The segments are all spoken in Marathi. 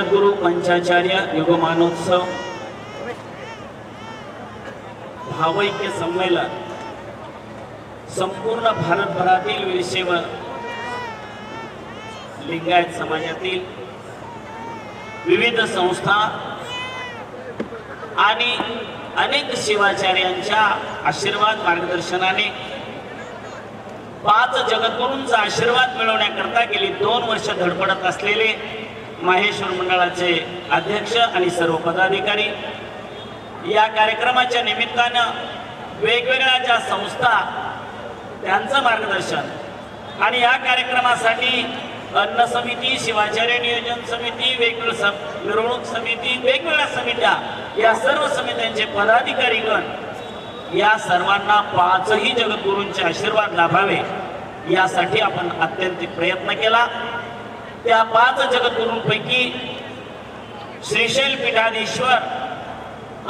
जगद्गुरु पंचाचार्य युगमानोत्सव भावैक्य संमेलन संपूर्ण भारतभरातील वीरशैव लिंगायत समाजातील विविध संस्था आणि अनेक शिवाचार्यांच्या आशीर्वाद मार्गदर्शनाने 5 जगद्गुरूंचा आशीर्वाद मिळवण्याकरता गेली 2 वर्ष धडपडत असलेले माहेश्वर मंडळाचे अध्यक्ष आणि सर्व पदाधिकारी या कार्यक्रमाच्या निमित्तानं वेगवेगळ्या ज्या संस्था त्यांचं मार्गदर्शन आणि या कार्यक्रमासाठी अन्न समिती, शिवाचार्य नियोजन समिती, वेगवेगळ्या मिरवणूक समिती, वेगवेगळ्या समित्या, या सर्व समित्यांचे पदाधिकारीगण या सर्वांना 5ही जगद्गुरूंचे आशीर्वाद लाभावे यासाठी आपण अत्यंत प्रयत्न केला। त्या 5 जगद्गुरूंपैकी श्रीशैल पीठाधीश्वर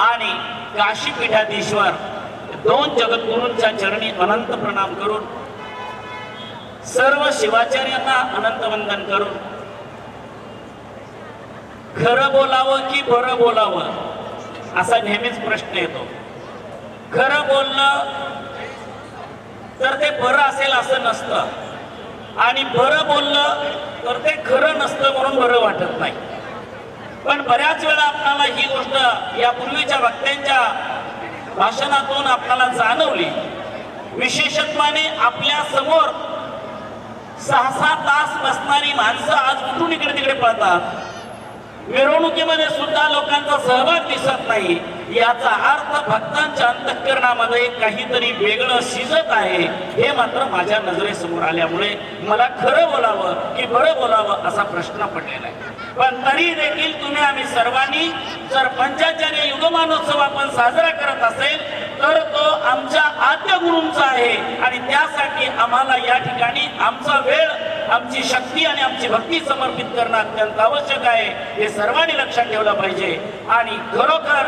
आणि काशी पीठाधीश्वर 2 जगद्गुरूंच्या चरणी अनंत प्रणाम करून सर्व शिवाचार्यांना अनंत वंदन करून खरं बोलावं की बरं बोलावं असा नेहमीच प्रश्न येतो। खरं बोलणं तर ते बरं असेल असं नसतं आणि बरं बोललं तर ते खरं नसतं म्हणून बरं वाटत नाही। पण बऱ्याच वेळा आपल्याला ही गोष्ट यापूर्वीच्या वक्त्यांच्या भाषणातून आपल्याला जाणवली। विशेषत्वाने आपल्या समोर 6-6 तास बसणारी माणसं आज कुठून इकडे तिकडे पळतात। मिरवणुकीमध्ये सुद्धा लोकांचा सहभाग दिसत नाही। याचा अर्थ भक्तांच्या अंतःकरणामध्ये काहीतरी वेगळं शिजत आहे हे मात्र माझ्या नजरेसमोर आल्यामुळे मला खरं बोलावं की बरं बोलावं असा प्रश्न पडलेला आहे। पण तरी देखील तुम्ही आम्ही सर्वांनी जर पंचाचार्य युगमानोत्सव आपण साजरा करत असेल तर तो आमच्या आद्य गुरूंचा आहे आणि त्यासाठी आम्हाला या ठिकाणी आमचा वेळ, आमची शक्ती आणि आमची भक्ती समर्पित करणं अत्यंत आवश्यक आहे हे सर्वांनी लक्षात ठेवलं पाहिजे। आणि खरोखर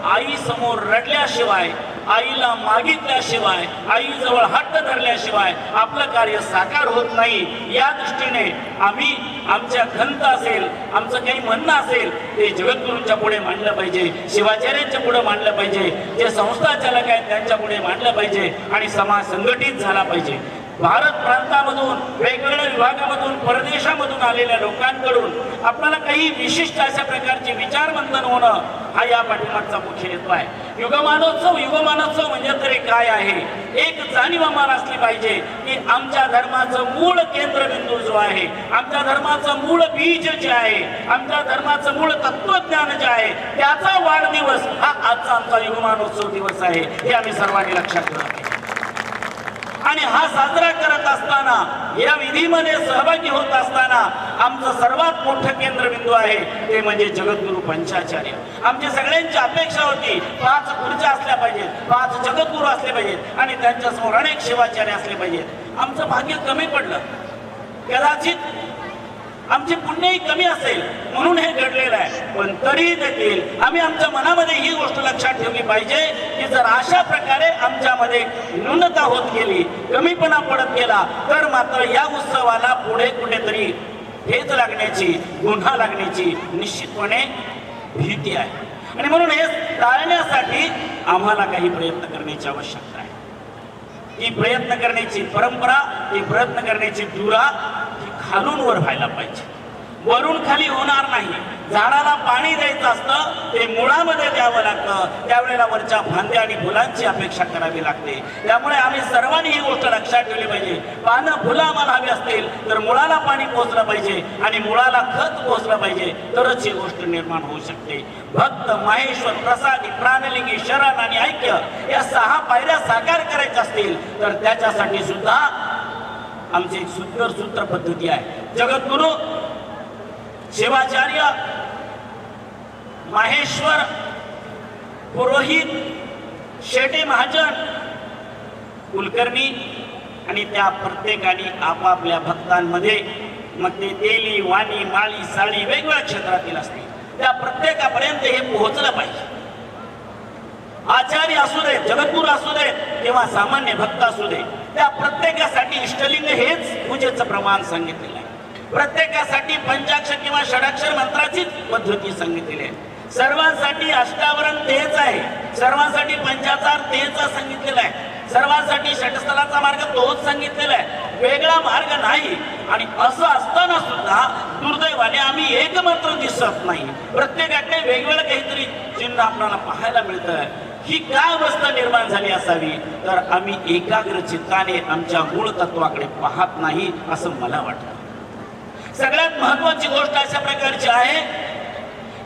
आई समोर रडल्याशिवाय, आईला मागितल्याशिवाय, आईजवळ हट्ट धरल्याशिवाय आपलं कार्य साकार होत नाही। या दृष्टीने आम्ही आमच्या खंत असेल, आमचं काही म्हणणं असेल ते जगद्गुरूंच्या पुढे मांडलं पाहिजे, शिवाचार्यांच्या पुढे मांडलं पाहिजे, जे संस्था चालक आहेत त्यांच्या पुढे मांडलं पाहिजे आणि समाज संघटित झाला पाहिजे। भारत प्रांतामधून, वेगवेगळ्या विभागामधून, परदेशामधून आलेल्या लोकांकडून आपल्याला काही विशिष्ट अशा प्रकारचे विचारमंथन होणं हा या पाठीमागचा मुख्य हेतू आहे। युगमानोत्सव म्हणजे तरी काय आहे, एक जाणीव आम्हाला असली पाहिजे की आमच्या धर्माचं मूळ केंद्रबिंदू जो आहे, आमच्या धर्माचं मूळ बीज जे आहे, आमच्या धर्माचं मूळ तत्वज्ञान जे आहे त्याचा वाढदिवस हा आजचा आमचा युगमानोत्सव दिवस आहे हे आम्ही सर्वांनी लक्षात ठेवलं पाहिजे। आणि हा साजरा करत असताना, या विधीमध्ये सहभागी होत असताना आमचं सर्वात मोठं केंद्रबिंदू आहे ते म्हणजे जगद्गुरु पंचाचार्य। आमची सगळ्यांची अपेक्षा होती 5 खुर्च्या असल्या पाहिजेत, 5 जगद्गुरू असले पाहिजेत आणि त्यांच्यासमोर अनेक शिवाचार्य असले पाहिजेत। आमचं भाग्य कमी पडलं, कदाचित आमची पुण्यही कमी असेल म्हणून हे घडलेलं आहे। पण तरी देखील आम्ही आमच्या मनामध्ये ही गोष्ट लक्षात ठेवली पाहिजे की जर अशा प्रकारे आमच्यामध्ये न्यूनता होत गेली, कमीपणा पडत गेला तर मात्र या उत्सवाला पुढे कुठेतरी ठेच लागण्याची, गुन्हा लागण्याची निश्चितपणे भीती आहे। आणि म्हणून हे टाळण्यासाठी आम्हाला काही प्रयत्न करण्याची आवश्यकता आहे। ही प्रयत्न करण्याची परंपरा, ही प्रयत्न करण्याची धुरा खालून वर व्हायला पाहिजे, वरून खाली होणार नाही। झाडाला पाणी द्यायचं असतं ते मुळामध्ये द्यावं लागतं, त्यावेळेला वरच्या फांद्या आणि फुलांची अपेक्षा करावी लागते। त्यामुळे आम्ही सर्वांनी ही गोष्ट लक्षात ठेवली पाहिजे। पानं फुलं आम्हाला हवी असतील तर मुळाला पाणी पोचलं पाहिजे आणि मुळाला खत पोचलं पाहिजे, तरच ही गोष्ट निर्माण होऊ शकते। भक्त, माहेश्वर, प्रसादी, प्राणलिंगी, शरण आणि ऐक्य या 6 पायऱ्या साकार करायच्या असतील तर त्याच्यासाठी सुद्धा आमची एक सुंदर सूत्र पद्धती आहे। जगद्गुरु, शिवाचार्य, माहेश्वर, पुरोहित, शेटे महाजन, कुलकर्णी आणि त्या प्रत्येकाने आपापल्या भक्तांमध्ये, मग ते तेली, वाणी, माळी, साळी वेगवेगळ्या क्षेत्रातील असतील, त्या प्रत्येकापर्यंत हे पोहोचलं पाहिजे। आचार्य असू दे, जगद्गुरू असू दे किंवा सामान्य भक्त असू दे, त्या प्रत्येकासाठी इष्टलिंग हेच पूजेचं प्रमाण सांगितलेलं आहे। प्रत्येकासाठी पंचाक्षर किंवा षडाक्षर मंत्राचीच पद्धती सांगितलेली आहे. सर्वांसाठी अष्टावरण तेच आहे, सर्वांसाठी पंचाचार तेच सांगितलेला आहे, सर्वांसाठी षटस्थलाचा मार्ग तोच सांगितलेला आहे, वेगळा मार्ग नाही. आणि असं असताना सुद्धा दुर्दैवाने आम्ही एकमात्र दिसत नाही, प्रत्येकाकडे वेगवेगळं काहीतरी चिन्ह आपल्याला पाहायला मिळतं. ही काय अवस्था निर्माण झाली असावी, तर आम्ही एकाग्र चित्ताने आमच्या मूळ तत्वाकडे पाहत नाही असं मला वाटतं. सगळ्यात महत्वाची गोष्ट अशा प्रकारची आहे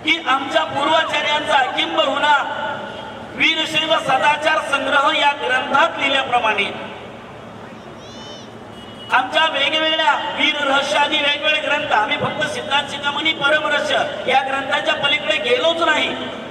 की आमच्या पूर्वाचार्यांचा किंबहुना वीरशैव सदाचार संग्रह या ग्रंथात लिहिल्याप्रमाणे आमच्या वेगवेगळ्या वीर रहस्य आदी वेगवेगळे ग्रंथ, आम्ही फक्त सिद्धांत शिखामणी परमरहस्य या ग्रंथाच्या पलीकडे गेलोच नाही.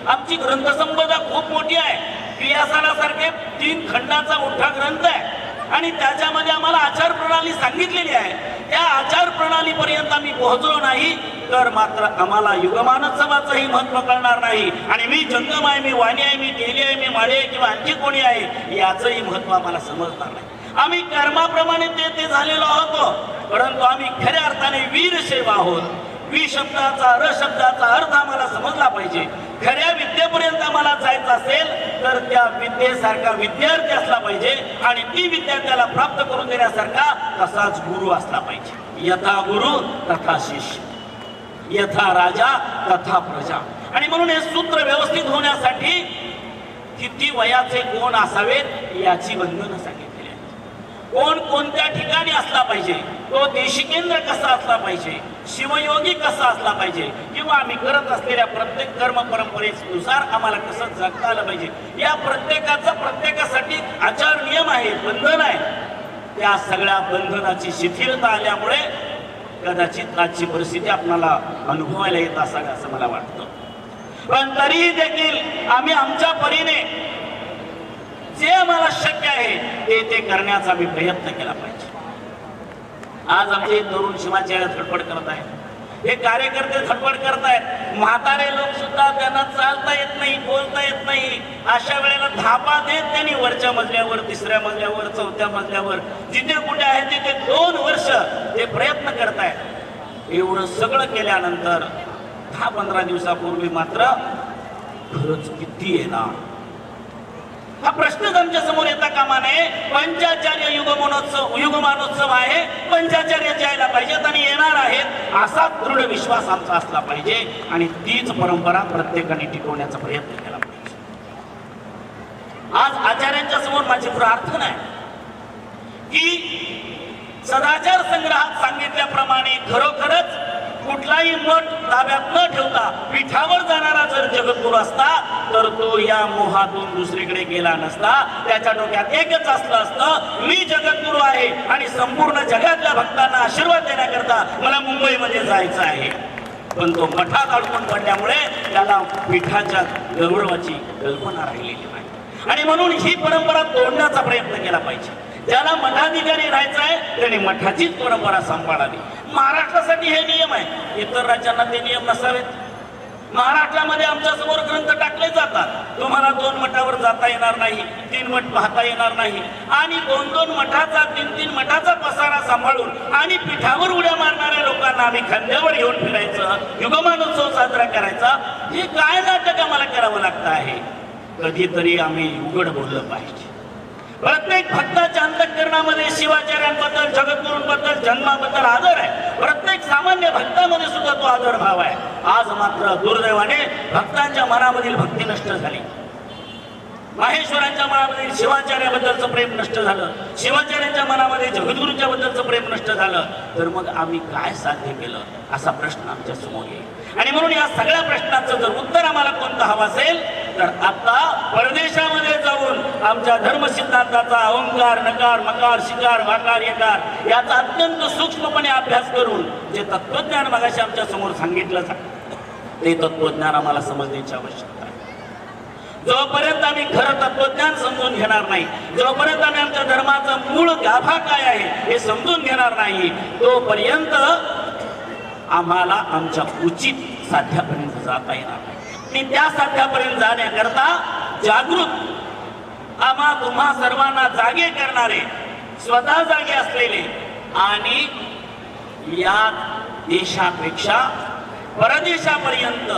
आमची ग्रंथसंपदा खूप मोठी आहे. क्रियासारासारखे 3 खंडाचा मोठा ग्रंथ आहे आणि त्याच्यामध्ये आम्हाला आचार प्रणाली सांगितलेली आहे. त्या आचार प्रणालीपर्यंत आम्ही पोहोचलो नाही तर मात्र आम्हाला युगमानोत्सवाचंही महत्व कळणार नाही. आणि मी जंगम आहे, मी वाणी आहे, मी तेली आहे, मी माळे आहे किंवा आणखी कोणी आहे याचंही महत्व आम्हाला समजणार नाही. आम्ही कर्माप्रमाणे ते झालेलो आहोत, परंतु आम्ही खऱ्या अर्थाने वीरशैव आहोत. वी शब्दाचा र शब्दाचा अर्थ आम्हाला समजला पाहिजे. खऱ्या विद्येपर्यंत आम्हाला जायचं असेल तर त्या विद्येसारखा विद्यार्थी असला पाहिजे आणि ती विद्या त्याला प्राप्त करून देण्यासारखा तसाच गुरु असला पाहिजे. यथा गुरु तथा शिष्य, यथा राजा तथा प्रजा. आणि म्हणून हे सूत्र व्यवस्थित होण्यासाठी किती वयाचे कोण असावेत याची बंधनं सांगितली. कोण कोणत्या ठिकाणी असला पाहिजे, तो देशिकेंद्र कसा असला पाहिजे, शिवयोगी कसा असला पाहिजे, किंवा आम्ही करत असलेल्या प्रत्येक कर्म परंपरेनुसार आम्हाला कसं जगता आलं पाहिजे. या प्रत्येकाचा प्रत्येकासाठी आचार नियम आहे, बंधन आहे. त्या सगळ्या बंधनाची शिथिलता आल्यामुळे कदाचित आजची परिस्थिती आपल्याला अनुभवायला येत असावी असं मला वाटतं. पण तरीही देखील आम्ही आमच्या परीने जे आम्हाला शक्य आहे ते करण्याचा आम्ही प्रयत्न केला पाहिजे. आज आमचे तरुण शिवाचार्य धडपड करत आहेत, हे कार्यकर्ते धडपड करत आहेत. म्हातारे लोक सुद्धा त्यांना चालता येत नाही, बोलता येत नाही. अशा वेळेला धापा देत त्यांनी वरच्या मजल्यावर, तिसऱ्या मजल्यावर, चौथ्या मजल्यावर जिथे कुठे आहे तिथे 2 वर्ष ते प्रयत्न करतायत. एवढं सगळं केल्यानंतर 10-15 दिवसापूर्वी मात्र खरंच किती येणार हा प्रश्नच आमच्या समोर येता कामा नये. पंचाचार्य युगमानोत्सव आहे, पंचाचार्य यायला पाहिजेत आणि येणार आहेत असा दृढ विश्वास आमचा असला पाहिजे आणि तीच परंपरा प्रत्येकाने टिकवण्याचा प्रयत्न केला पाहिजे. आज आचार्यांच्या समोर माझी प्रार्थना आहे की सदाचार संग्रहात सांगितल्याप्रमाणे खरोखरच कुठलाही मठ ताब्यात न ठेवता पीठावर जाणारा जर जगद्गुरू असता तर तो या मोहातून दुसरीकडे गेला नसता. त्याच्या डोक्यात एकच असलं असतं, मी जगद्गुरू आहे आणि संपूर्ण जगातल्या भक्तांना आशीर्वाद देण्याकरता मला मुंबईमध्ये जायचं आहे. पण तो मठात अडकून पडल्यामुळे त्याला पीठाच्या गौरवाची कल्पना राहिलेली नाही. आणि म्हणून ही परंपरा तोडण्याचा प्रयत्न केला पाहिजे. ज्याला मठाधिकारी राहायचं आहे त्याने मठाचीच परंपरा सांभाळावी. महाराष्ट्रासाठी हे नियम आहे, इतर राज्यांना ते नियम नसावेत. महाराष्ट्रामध्ये आमच्या समोर ग्रंथ टाकले जातात, तुम्हाला 2 मठावर जाता येणार नाही, 3 मठ पाहता येणार नाही आणि 2-2 मठाचा 3-3 मठाचा पसारा सांभाळून आणि पीठावर उड्या मारणाऱ्या लोकांना आम्ही खांद्यावर घेऊन फिरायचं, युगमानोत्सव साजरा करायचा. हे काय नाटक आम्हाला करावं लागतं आहे. कधीतरी आम्ही उघड बोललं पाहिजे. प्रत्येक भक्ताच्या अंतःकरणामध्ये शिवाचार्यांबद्दल, जगद्गुरूंबद्दल, जन्माबद्दल आदर आहे. प्रत्येक सामान्य भक्तामध्ये सुद्धा तो आदर भाव आहे. आज मात्र दुर्दैवाने भक्तांच्या मनामधील भक्ती नष्ट झाली. माहेश्वरांच्या मनामध्ये शिवाचार्याबद्दलचं प्रेम नष्ट झालं, शिवाचार्यांच्या मनामध्ये जगद्गुरूंच्या बद्दलचं प्रेम नष्ट झालं. तर मग आम्ही काय साध्य केलं असा प्रश्न आमच्या समोर येईल. आणि म्हणून या सगळ्या प्रश्नांचं जर उत्तर आम्हाला कोणतं हवं असेल तर आता परदेशामध्ये जाऊन आमच्या धर्मसिद्धांताचा ओंकार, नकार, मकार, शिकार, वाकार, यकार याचा अत्यंत सूक्ष्मपणे अभ्यास करून जे तत्वज्ञान मगाशी आमच्या समोर सांगितलं ते तत्वज्ञान आम्हाला समजण्याची आवश्यकता आहे. जोपर्यंत आम्ही खरं तत्वज्ञान समजून घेणार नाही, जोपर्यंत आम्ही आमच्या धर्माचा मूळ गाभा काय आहे हे समजून घेणार नाही, तोपर्यंत आम्हाला आमच्या उचित साध्यापर्यंत जाता येणार नाही. आणि त्या साध्यापर्यंत जाण्याकरता जागृत आम्हा तुम्हा सर्वांना जागे करणारे, स्वतः जागे असलेले आणि या देशापेक्षा परदेशापर्यंत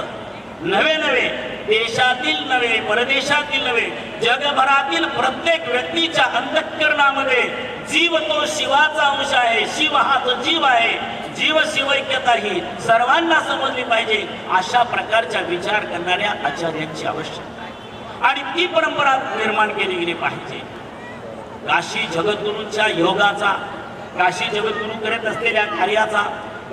नवे नवे, देशातील नवे, परदेशातील नवे, जगभरातील प्रत्येक व्यक्तीच्या अंतःकरणामध्ये जीव तो शिवाचा अंश आहे, शिव हा तो जीव आहे, जीव शिवैक्यता ही सर्वांना समजली पाहिजे, अशा प्रकारचा विचार करणाऱ्या आचार्यांची आवश्यकता आहे आणि ती परंपरा निर्माण केली गेली पाहिजे. काशी जगद्गुरूंच्या योगाचा, काशी जगद्गुरू करत असलेल्या कार्याचा,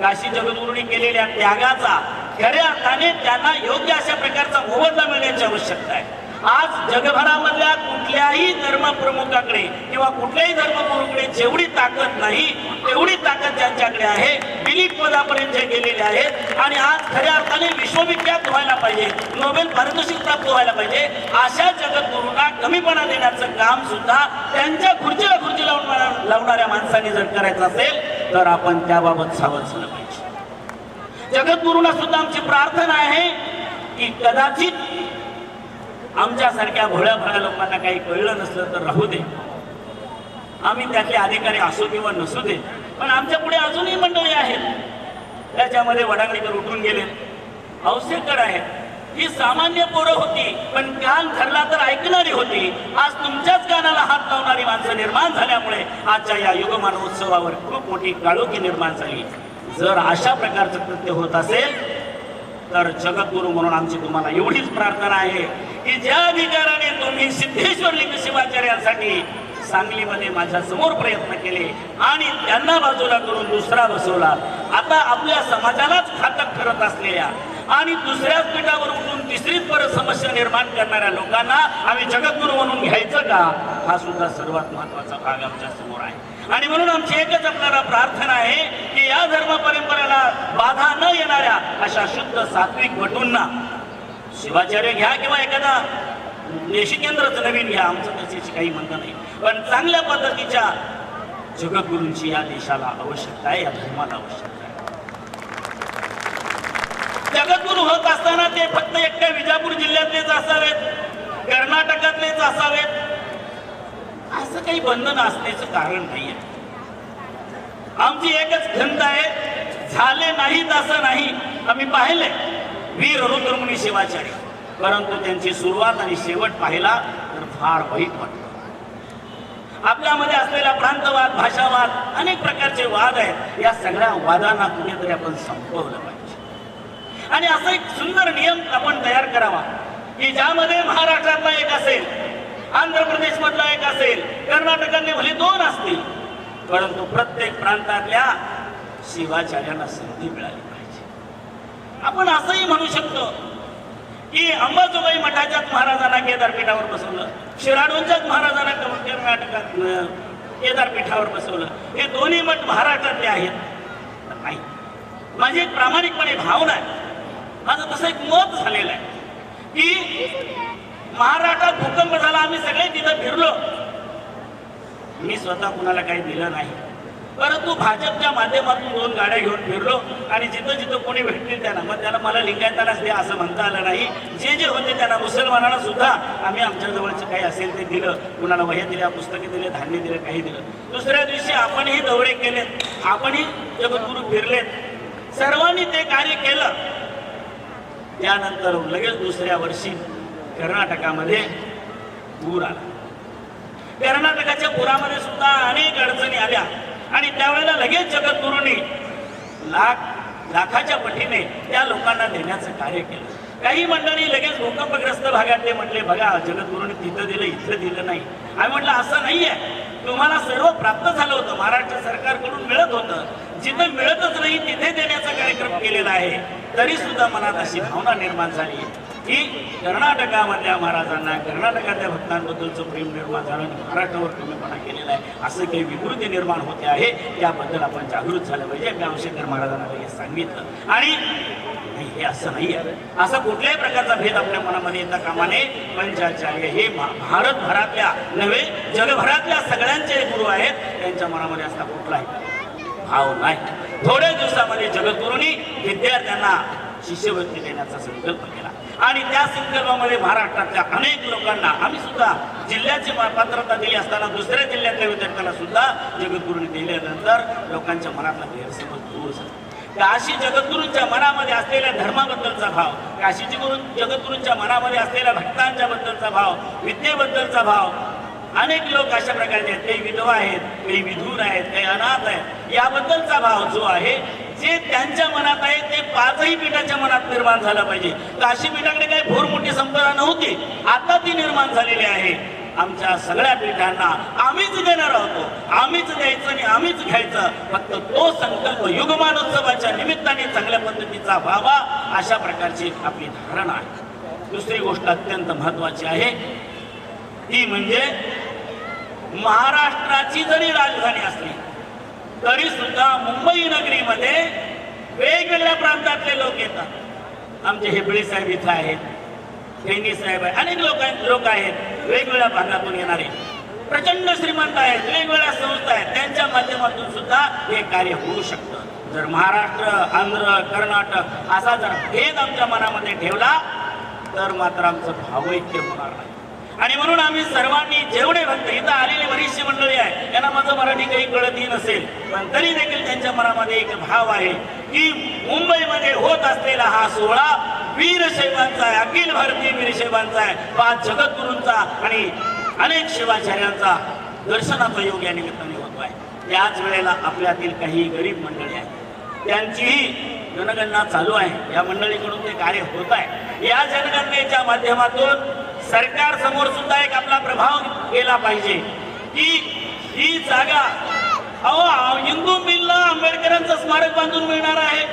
काशी जगद्गुरूंनी केलेल्या त्यागाचा खऱ्या अर्थाने त्यांना योग्य अशा प्रकारचा मोबदला मिळण्याची आवश्यकता आहे. आज जगभरामधल्या कुठल्याही धर्मप्रमुखाकडे किंवा कुठल्याही धर्मगुरूकडे जेवढी ताकद नाही तेवढी ताकद ज्यांच्याकडे आहे, दिलीप पदापर्यंत जे गेलेले आहेत आणि आज खऱ्या अर्थाने विश्वविख्यात व्हायला पाहिजे, नोबेल पारितोषिक प्राप्त व्हायला पाहिजे, अशा जगद्गुरूंना कमीपणा देण्याचं काम सुद्धा त्यांच्या खुर्ची लावणाऱ्या माणसांनी जर करायचं असेल तर आपण त्याबाबत सावध झालं पाहिजे. जगद्गुरूंना सुद्धा आमची प्रार्थना आहे की कदाचित आमच्यासारख्या भोळ्या लोकांना काही कळलं नसलं तर राहू दे, आम्ही त्यातले अधिकारी असो किंवा नसू दे, पण आमच्या पुढे अजूनही मंडळी आहेत, त्याच्यामध्ये वडांगणीकर उठून गेले, औसेकर आहेत, ही सामान्य पोरं होती पण कान धरला तर ऐकणारी होती. आज तुमच्याच कानाला हात लावणारी माणसं निर्माण झाल्यामुळे आजच्या या युगमान उत्सवावर खूप मोठी काळोखी निर्माण झाली. जर अशा प्रकारचं कृत्य होत असेल तर जगद्गुरू म्हणून आमची तुम्हाला एवढीच प्रार्थना आहे की ज्या अधिकाराने तुम्ही सिद्धेश्वर लिंग शिवाचार्यांसाठी सांगलीमध्ये माझ्या समोर प्रयत्न केले आणि त्यांना बाजूला करून दुसरा बसवला, आता आपल्या समाजालाच घातक ठरत असलेल्या आणि दुसऱ्याच पीठावर उठून तिसरीच परत समस्या निर्माण करणाऱ्या लोकांना आम्ही जगद्गुरू म्हणून घ्यायचं का, हा सुद्धा सर्वात महत्वाचा भाग आमच्या समोर आहे. आणि म्हणून आमची एकच आपल्याला प्रार्थना आहे की या धर्म परंपरेला बाधा न येणाऱ्या अशा शुद्ध सात्विक वटूंना शिवाचार्य घ्या किंवा एखादा देशी केंद्रच नवीन घ्या, आमचं त्याची काही म्हणणं नाही, पण चांगल्या पद्धतीच्या जगद्गुरूंची या देशाला आवश्यकता आहे, या धर्माला आवश्यकता आहे. जगद्गुरू होत असताना ते फक्त एकट्या विजापूर जिल्ह्यातलेच असावेत, कर्नाटकातलेच असावेत असं काही बंधन असण्याचं कारण नाहीये. आमची एकच खंत आहे, झाले नाहीत असं नाही, आम्ही पाहिले वीर रुद्रमुनी शिवाचार्य, परंतु त्यांची सुरुवात आणि शेवट पाहिला तर फार वाईट वाटतं. आपल्यामध्ये असलेला प्रांतवाद, भाषावाद, अनेक प्रकारचे वाद आहेत, या सगळ्या वादांना कुठेतरी आपण संपवलं पाहिजे आणि असा एक सुंदर नियम आपण तयार करावा की ज्यामध्ये महाराष्ट्रातला एक असेल, आंध्र प्रदेश मधला एक असेल, कर्नाटकातले भले 2 असतील, परंतु प्रत्येक प्रांतातल्या शिवाचार्यांना संधी मिळाली पाहिजे. आपण असंही म्हणू शकतो की अंबाजोगाई मठाच्याच महाराजांना केदारपीठावर बसवलं, शिराडोंच्याच महाराजांना कर्नाटकात केदारपीठावर बसवलं, हे दोन्ही मठ महाराष्ट्रातले आहेत नाही. माझी एक प्रामाणिकपणे भावना आहे, माझं तसं एक मत झालेलं आहे की महाराष्ट्रात भूकंप झाला, आम्ही सगळे तिथं फिरलो, मी स्वतः कुणाला काही दिलं नाही, परंतु भाजपच्या माध्यमातून 2 गाड्या घेऊन फिरलो आणि जिथं जिथं कोणी भेटतील त्यांना, मग त्याला मला लिंगायतानाच द्या असं म्हणता आलं नाही, जे जे होते त्यांना, मुसलमानांना सुद्धा आम्ही आमच्या जवळचं काही असेल ते दिलं, कुणाला वह्या दिल्या, पुस्तके दिले, धान्य दिलं, काही दिलं. दुसऱ्या दिवशी आपणही दौरे केलेत, आपणही जगद्गुरू फिरलेत, सर्वांनी ते कार्य केलं. त्यानंतर लगेच दुसऱ्या वर्षी कर्नाटकामध्ये पूर आला. कर्नाटकाच्या पुरामध्ये सुद्धा अनेक अडचणी आल्या आणि त्यावेळेला लगेच जगद्गुरूंनी लाखाच्या पटीने त्या लोकांना देण्याचं कार्य केलं. काही मंडळी लगेच भूकंपग्रस्त भागातले म्हटले, बघा जगद्गुरूंनी तिथं दिलं, इथं दिलं नाही. आम्ही म्हटलं असं नाहीये, तुम्हाला सर्व प्राप्त झालं होतं, महाराष्ट्र सरकारकडून मिळत होतं, जिथं मिळतच नाही तिथे देण्याचा कार्यक्रम केलेला आहे. तरी सुद्धा मनात अशी भावना निर्माण झाली की कर्नाटकामधल्या महाराजांना, कर्नाटकातल्या भक्तांबद्दलचं प्रेम निर्माण झालं आणि महाराष्ट्रावर कमीपणा केलेला आहे, असं काही विकृती निर्माण होते आहे, त्याबद्दल आपण जागृत झालं पाहिजे. मी औषधकर महाराजांना हे सांगितलं आणि हे असं नाही आहे, असं कुठल्याही प्रकारचा भेद आपल्या मनामध्ये येता कामा नये. पंचाचार्य हे भारतभरातल्या नव्हे जगभरातल्या सगळ्यांचे गुरु आहेत, त्यांच्या मनामध्ये असा कुठलाही भाव नाही. थोड्या दिवसामध्ये जगद्गुरूंनी विद्यार्थ्यांना शिष्यवृत्ती देण्याचा संकल्प केला आणि त्या संकल्पामध्ये महाराष्ट्रातल्या अनेक लोकांना, आम्ही सुद्धा जिल्ह्याची पात्रता दिली असताना दुसऱ्या जिल्ह्यातल्या विद्यार्थ्यांना सुद्धा जगद्गुरूंनी दिल्यानंतर लोकांच्या मनातला गैरसमज दूर झाला. काशी जगद्गुरूंच्या मनामध्ये असलेल्या धर्माबद्दलचा भाव, काशीची गुरु जगद्गुरूंच्या मनामध्ये असलेल्या भक्तांच्या बद्दलचा भाव, विद्येबद्दलचा भाव. अनेक लोक अशा प्रकारचे आहेत, काही विधवा आहेत, काही विधूर आहेत, काही अनाथ आहेत. याबद्दलचा भाव जो आहे, जे त्यांच्या मनात आहे ते पाचही पीठाच्या मनात निर्माण झालं पाहिजे. काशी पीठाकडे काही भोर मोठी संपदा नव्हती, आता ती निर्माण झालेली आहे. आमच्या सगळ्या पीठांना आम्हीच देणार आहोत, आम्हीच द्यायचं आणि आम्हीच घ्यायचं. फक्त तो संकल्प युगमानोत्सवाच्या निमित्ताने चांगल्या पद्धतीचा व्हावा, अशा प्रकारची आपली धारणा आहे. दुसरी गोष्ट अत्यंत महत्वाची आहे, ती म्हणजे महाराष्ट्राची जरी राजधानी असली तरी सुद्धा मुंबई नगरीमध्ये वेगवेगळ्या प्रांतातले लोक येतात. आमचे हेबळे साहेब इथं आहेत, फेनी साहेब आहे, अनेक लोक आहेत वेगवेगळ्या भागातून येणारे, प्रचंड श्रीमंत आहेत, वेगवेगळ्या संस्था आहेत. त्यांच्या माध्यमातून सुद्धा हे कार्य होऊ शकतं. जर महाराष्ट्र, आंध्र, कर्नाटक असा जर भेद आमच्या मनामध्ये ठेवला तर मात्र आमचं भावैक्य होणार नाही. आणि म्हणून आम्ही सर्वांनी जेवढे भक्त इथं आलेली बरीचशी मंडळी आहे, त्यांना माझं मराठी काही कळतही नसेल, पण तरी देखील त्यांच्या मनामध्ये एक भाव आहे की मुंबईमध्ये होत असलेला हा सोहळा वीरशैवांचा आहे, अखिल भारतीय वीरशैवांचा आहे, 5 जगद्गुरूंचा आणि अनेक शिवाचार्यांचा दर्शनाचा योग या निमित्ताने होतो आहे. त्याच वेळेला आपल्यातील काही गरीब मंडळी आहेत, त्यांचीही जनगणना चालू आहे. या मंडळीकडून ते कार्य होत आहे. या जनगणनेच्या माध्यमातून सरकार समोर सुद्धा एक आपला प्रभाव केला पाहिजे की ही जागा हिंदू मिलला आंबेडकरांचं स्मारक बांधून मिळणार आहे.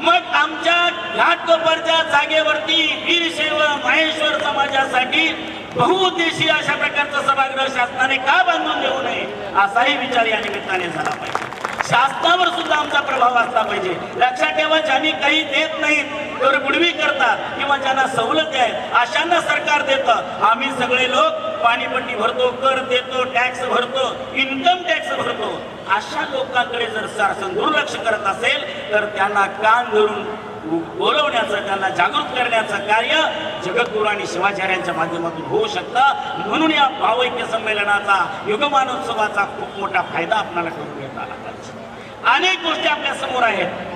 मग आमच्या घाटकोपरच्या जागेवरती वीरशैव माहेश्वर समाजासाठी बहुउद्देशीय अशा प्रकारचं सभागृह शासनाने का बांधून देऊ नये, असाही विचार या निमित्ताने झाला पाहिजे. शासनावर सुद्धा आमचा प्रभाव असला पाहिजे. लक्षात ठेवा, ज्यांनी काही देत नाहीत, तर बुडवी करतात किंवा ज्यांना सवलती आहेत अशांना सरकार देतं. आम्ही सगळे लोक पाणीपट्टी भरतो, कर देतो, टॅक्स भरतो, इन्कम टॅक्स भरतो. अशा लोकांकडे जर शासन दुर्लक्ष करत असेल तर त्यांना कान धरून बोलवण्याचं, त्यांना जागृत करण्याचं कार्य जगद्गुरू आणि शिवाचार्यांच्या माध्यमातून होऊ शकतं. म्हणून या भावैक्य संमेलनाचा, युगमानोत्सवाचा खूप मोठा फायदा आपल्याला करून घेता आला पाहिजे. अनेक गोष्टी आपल्या समोर आहेत.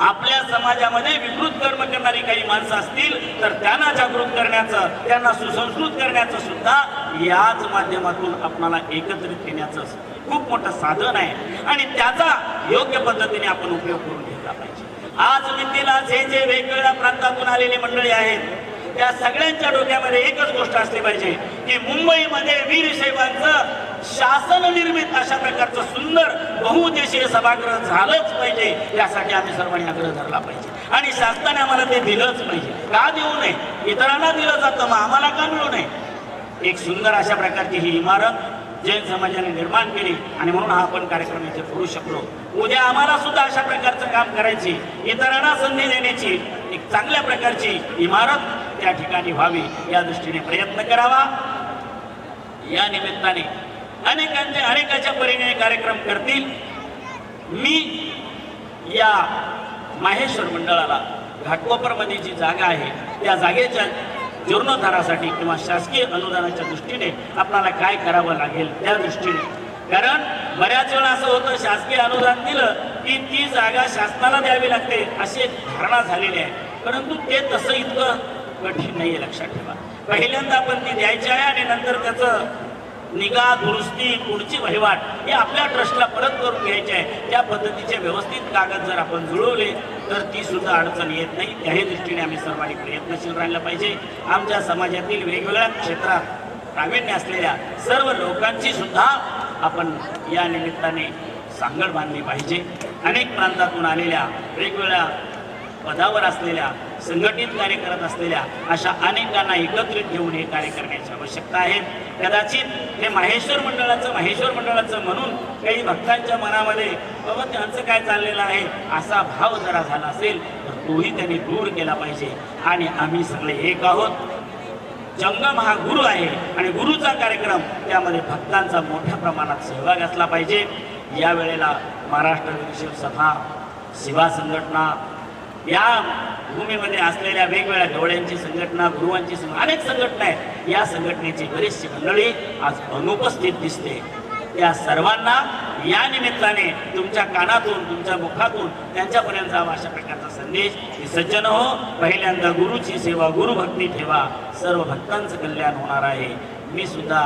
आपल्या समाजामध्ये विकृत कर्म करणारी काही माणसं असतील तर त्यांना जागृत करण्याचं, त्यांना सुसंस्कृत करण्याचं सुद्धा याच माध्यमातून आपल्याला एकत्रित येण्याचं खूप मोठं साधन आहे आणि त्याचा योग्य पद्धतीने आपण उपयोग करून घेतला पाहिजे. आज मितीला जे वेगवेगळ्या प्रांतातून आलेली मंडळी आहेत त्या सगळ्यांच्या डोक्यामध्ये एकच गोष्ट असली पाहिजे की मुंबईमध्ये वीरशैवांचं शासन निर्मित अशा प्रकारचं सुंदर बहुउद्देशीय सभागृह झालंच पाहिजे. यासाठी आम्ही सर्वांनी आग्रह धरला पाहिजे आणि शासनाने आम्हाला ते दिलंच पाहिजे. का देऊ नये? इतरांना दिलं जातं, मग आम्हाला का मिळू नये? एक सुंदर अशा प्रकारची ही इमारत जैन समाजाने निर्माण केली आणि म्हणून हा आपण कार्यक्रम इथे करू शकलो. उद्या आम्हाला सुद्धा अशा प्रकारचं काम करायची, इतरांना संधी देण्याची एक चांगल्या प्रकारची इमारत त्या ठिकाणी व्हावी या दृष्टीने प्रयत्न करावा. या निमित्ताने अनेकाच्या परीने कार्यक्रम करतील. मी या माहेश्वर मंडळाला घाटकोपरमध्ये जी जागा आहे त्या जागेच्या जीर्णोद्धारासाठी किंवा शासकीय अनुदानाच्या दृष्टीने आपल्याला काय करावं लागेल त्या दृष्टीने, कारण बऱ्याच वेळा असं होतं शासकीय अनुदान दिलं की ती जागा शासनाला द्यावी लागते अशी एक धारणा झालेली आहे. परंतु ते तसं इतकं कठीण नाही आहे. लक्षात ठेवा, पहिल्यांदा आपण ती द्यायची आहे आणि नंतर त्याचं निगा, दुरुस्ती, पुढची वहिवाट हे आपल्या ट्रस्टला परत करून घ्यायचे आहे. त्या पद्धतीचे व्यवस्थित कागद जर आपण जुळवले तर ती सुद्धा अडचण येत नाही. त्याही दृष्टीने आम्ही सर्वांनी प्रयत्नशील राहिलं पाहिजे. आमच्या समाजातील वेगवेगळ्या क्षेत्रात प्रावीण्य असलेल्या सर्व लोकांची सुद्धा आपण या निमित्ताने सांगड बांधली पाहिजे. अनेक प्रांतातून आलेल्या, वेगवेगळ्या पदावर असलेल्या, संघटित कार्य करत असलेल्या अशा अनेकांना एकत्रित घेऊन हे कार्य करण्याची आवश्यकता आहे. कदाचित हे माहेश्वर मंडळाचं म्हणून काही भक्तांच्या मनामध्ये बाबा त्यांचं काय चाललेलं आहे असा भाव जरा झाला असेल तर तोही त्यांनी दूर केला पाहिजे. आणि आम्ही सगळे एक आहोत. जंगम हा गुरु आहे आणि गुरुचा कार्यक्रम त्यामध्ये भक्तांचा मोठ्या प्रमाणात सहभाग असला पाहिजे. या वेळेला महाराष्ट्र वीरशैव सभा, शिवा संघटना, या भूमीमध्ये असलेल्या वेगवेगळ्या गवळ्यांची संघटना, गुरुवांची अनेक संघटना आहेत. या संघटनेची बरीचशी मंडळी आज अनुपस्थित दिसते. त्या सर्वांना या निमित्ताने तुमच्या कानातून तुमच्या मुखातून त्यांच्यापर्यंत जावा अशा प्रकारचा संदेश की सज्जन हो, पहिल्यांदा गुरुची सेवा, गुरुभक्ती ठेवा, सर्व भक्तांचं कल्याण होणार आहे. मी सुद्धा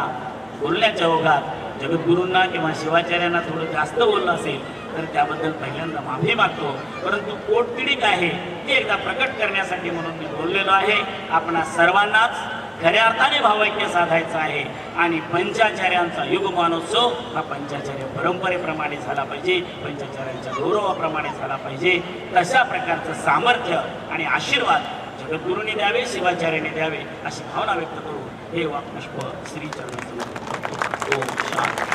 बोलण्याच्या ओघात जगद्गुरूंना किंवा शिवाचार्यांना थोडं जास्त बोललं असेल तर त्याबद्दल पहिल्यांदा माफी मागतो. परंतु पोटतिडी काय आहे हे एकदा प्रकट करण्यासाठी म्हणून मी बोललेलो आहे. आपणा सर्वांनाच खऱ्या अर्थाने भावैक्य साधायचं आहे आणि पंचाचार्यांचा युगमानोत्सव हा पंचाचार्य परंपरेप्रमाणे झाला पाहिजे, पंचाचार्यांच्या गौरवाप्रमाणे झाला पाहिजे. तशा प्रकारचं सामर्थ्य आणि आशीर्वाद जगद्गुरूंनी द्यावे, शिवाचार्याने द्यावे अशी भावना व्यक्त करू हे वाक्पुष्प श्री चरणी समर्पित. ओम शांती.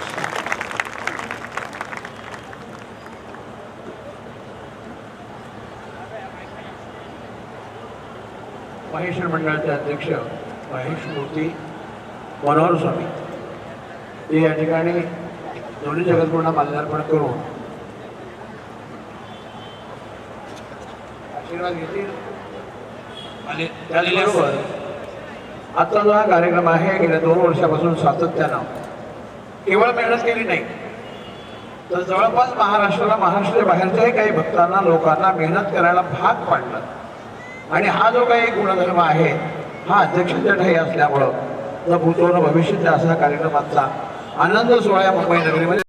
महेश्वर मंडळाचे अध्यक्ष महेश मूर्ती मनोहर स्वामी ते या ठिकाणी दोन्ही जगद्गुरूंना माल्यार्पण करून आशीर्वाद घेतील. आणि त्याचबरोबर आजचा जो हा कार्यक्रम आहे गेल्या 2 वर्षापासून सातत्यानं केवळ मेहनत केली नाही तर जवळपास महाराष्ट्राला, महाराष्ट्राच्या बाहेरच्याही काही भक्तांना, लोकांना मेहनत करायला भाग पाडलं. आणि हा जो काही गुणधर्म आहे हा अध्यक्षांच्या ठाई असल्यामुळं न भूतो न भविष्याच्या असा कार्यक्रमाचा आनंद सोहळा मुंबई नगरीमध्ये